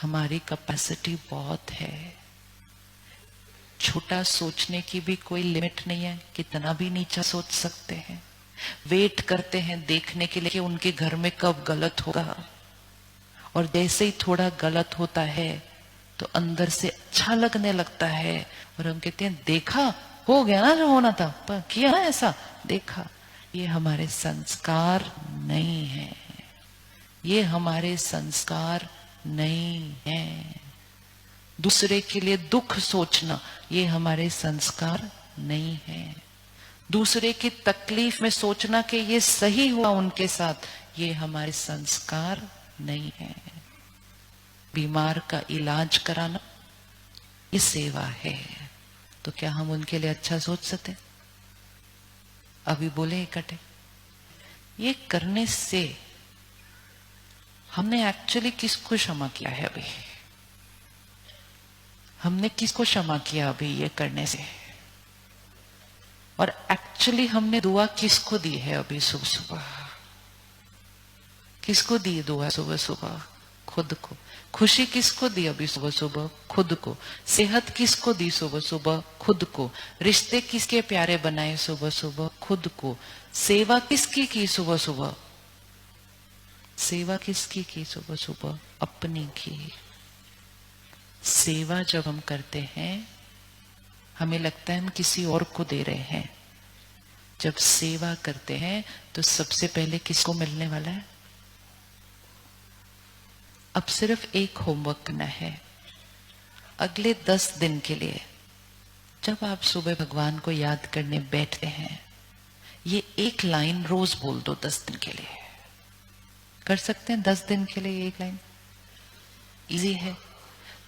हमारी कैपेसिटी बहुत है। छोटा सोचने की भी कोई लिमिट नहीं है, कितना भी नीचा सोच सकते हैं। वेट करते हैं देखने के लिए कि उनके घर में कब गलत होगा, और जैसे ही थोड़ा गलत होता है तो अंदर से अच्छा लगने लगता है, और हम कहते हैं देखा, हो गया ना जो होना था, पर किया ना ऐसा, देखा। ये हमारे संस्कार नहीं है, ये हमारे संस्कार नहीं है। दूसरे के लिए दुख सोचना ये हमारे संस्कार नहीं है। दूसरे की तकलीफ में सोचना कि ये सही हुआ उनके साथ, ये हमारे संस्कार नहीं है। बीमार का इलाज कराना ये सेवा है, तो क्या हम उनके लिए अच्छा सोच सकते? अभी बोले इकट्ठे, ये करने से हमने एक्चुअली किसको क्षमा किया है? अभी हमने किसको क्षमा किया अभी ये करने से? और एक्चुअली हमने दुआ किसको दी है अभी सुबह सुबह? किसको दी दुआ सुबह सुबह? खुद को। खुशी किसको दी अभी सुबह सुबह? खुद को। सेहत किसको दी सुबह सुबह? खुद को। रिश्ते किसके प्यारे बनाए सुबह सुबह? खुद को। सेवा किसकी की सुबह सुबह? सेवा किसकी की सुबह सुबह? अपनी की। सेवा जब हम करते हैं हमें लगता है हम किसी और को दे रहे हैं। जब सेवा करते हैं तो सबसे पहले किसको मिलने वाला है? अब सिर्फ एक होमवर्क करना है अगले 10 दिन के लिए। जब आप सुबह भगवान को याद करने बैठते हैं, ये एक लाइन रोज बोल दो 10 दिन के लिए। कर सकते हैं 10 दिन के लिए एक लाइन? इजी है।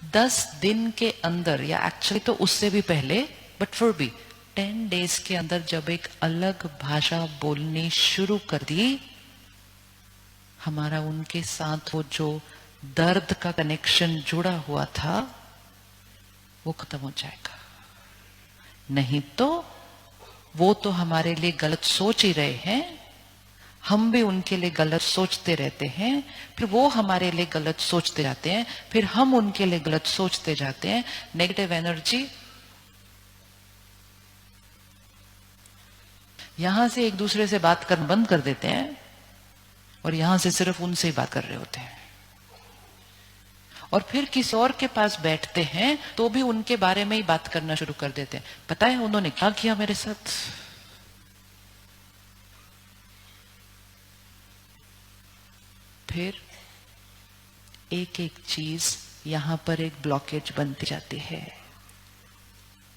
10 दिन के अंदर, या एक्चुअली तो उससे भी पहले, बट फिर भी 10 डेज के अंदर जब एक अलग भाषा बोलनी शुरू कर दी, हमारा उनके साथ वो जो दर्द का कनेक्शन जुड़ा हुआ था वो खत्म हो जाएगा। नहीं तो वो तो हमारे लिए गलत सोच ही रहे हैं, हम भी उनके लिए गलत सोचते रहते हैं, फिर वो हमारे लिए गलत सोचते जाते हैं, फिर हम उनके लिए गलत सोचते जाते हैं। नेगेटिव एनर्जी यहां से एक दूसरे से बात करना बंद कर देते हैं और यहां से सिर्फ उनसे ही बात कर रहे होते हैं, और फिर किसी और के पास बैठते हैं तो भी उनके बारे में ही बात करना शुरू कर देते हैं। पता है उन्होंने क्या किया मेरे साथ? फिर एक एक चीज यहां पर एक ब्लॉकेज बनती जाती है,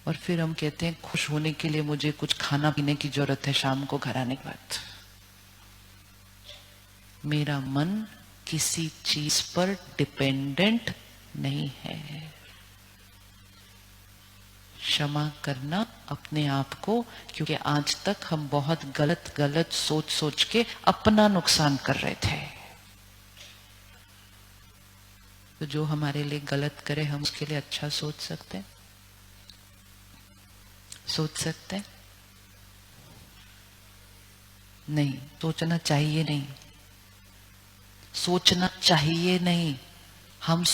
और फिर हम कहते हैं खुश होने के लिए मुझे कुछ खाना पीने की जरूरत है शाम को घर आने के बाद। मेरा मन किसी चीज पर डिपेंडेंट नहीं है। क्षमा करना अपने आप को, क्योंकि आज तक हम बहुत गलत गलत सोच सोच के अपना नुकसान कर रहे थे। तो जो हमारे लिए गलत करे हम उसके लिए अच्छा सोच सकते हैं? सोच सकते हैं? नहीं, सोचना चाहिए नहीं। सोचना चाहिए नहीं। हम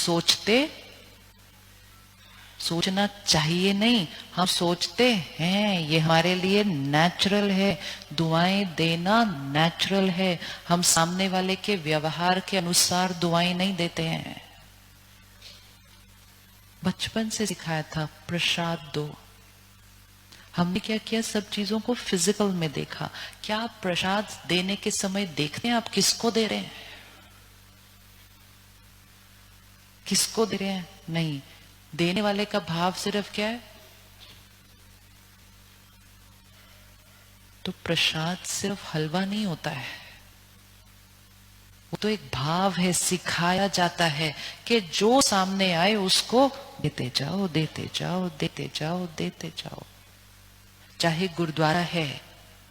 सोचना चाहिए नहीं, हम सोचते हैं। ये हमारे लिए नेचुरल है। दुआएं देना नेचुरल है। हम सामने वाले के व्यवहार के अनुसार दुआएं नहीं देते हैं। बचपन से सिखाया था प्रसाद दो। हमने क्या किया? सब चीजों को फिजिकल में देखा। क्या आप प्रसाद देने के समय देखते हैं आप किसको दे रहे हैं? किसको दे रहे हैं? नहीं। देने वाले का भाव सिर्फ क्या है? तो प्रसाद सिर्फ हलवा नहीं होता है, वो तो एक भाव है। सिखाया जाता है कि जो सामने आए उसको देते जाओ, देते जाओ, देते जाओ, देते जाओ। चाहे गुरुद्वारा है,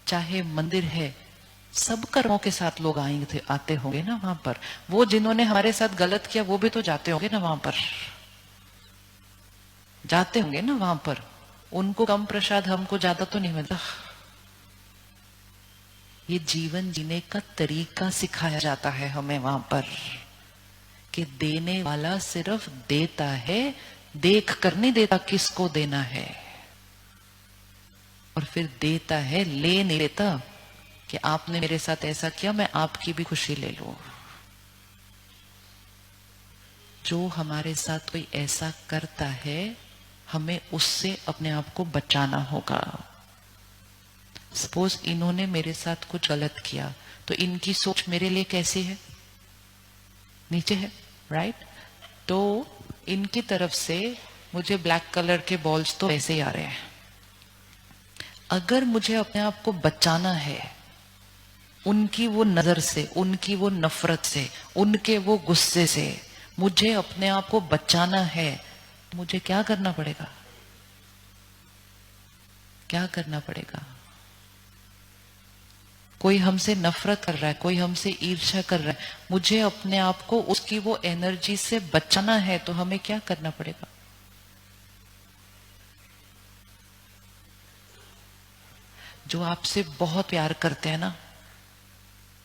चाहे मंदिर है, सब कर्मों के साथ लोग आते होंगे ना वहां पर। वो जिन्होंने हमारे साथ गलत किया वो भी तो जाते होंगे ना वहां पर, जाते होंगे ना वहां पर। उनको कम प्रसाद, हमको ज्यादा तो नहीं मिलता। ये जीवन जीने का तरीका सिखाया जाता है हमें वहां पर, कि देने वाला सिर्फ देता है, देख कर नहीं देता किसको देना है, और फिर देता है, ले नहीं लेता कि आपने मेरे साथ ऐसा किया मैं आपकी भी खुशी ले लूं। जो हमारे साथ कोई ऐसा करता है हमें उससे अपने आप को बचाना होगा। सपोज इन्होंने मेरे साथ कुछ गलत किया तो इनकी सोच मेरे लिए कैसी है, नीचे है, राइट? तो इनकी तरफ से मुझे ब्लैक कलर के बॉल्स तो ऐसे ही आ रहे हैं। अगर मुझे अपने आप को बचाना है उनकी वो नजर से, उनकी वो नफरत से, उनके वो गुस्से से, मुझे अपने आप को बचाना है, मुझे क्या करना पड़ेगा? क्या करना पड़ेगा? कोई हमसे नफरत कर रहा है, कोई हमसे ईर्ष्या कर रहा है, मुझे अपने आप को उसकी वो एनर्जी से बचाना है, तो हमें क्या करना पड़ेगा? जो आपसे बहुत प्यार करते हैं ना,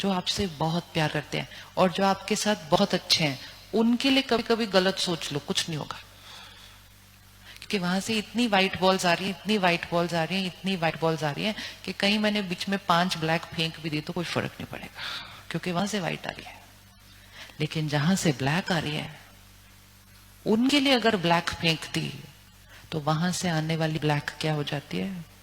जो आपसे बहुत प्यार करते हैं और जो आपके साथ बहुत अच्छे हैं, उनके लिए कभी कभी गलत सोच लो, कुछ नहीं होगा। क्योंकि वहां से इतनी व्हाइट बॉल्स आ रही है, इतनी व्हाइट बॉल्स आ रही है, इतनी व्हाइट बॉल्स आ रही है कि कहीं मैंने बीच में 5 ब्लैक फेंक भी दी तो कोई फर्क नहीं पड़ेगा, क्योंकि वहां से व्हाइट आ रही है। लेकिन जहां से ब्लैक आ रही है उनके लिए अगर ब्लैक फेंक दी तो वहां से आने वाली ब्लैक क्या हो जाती है?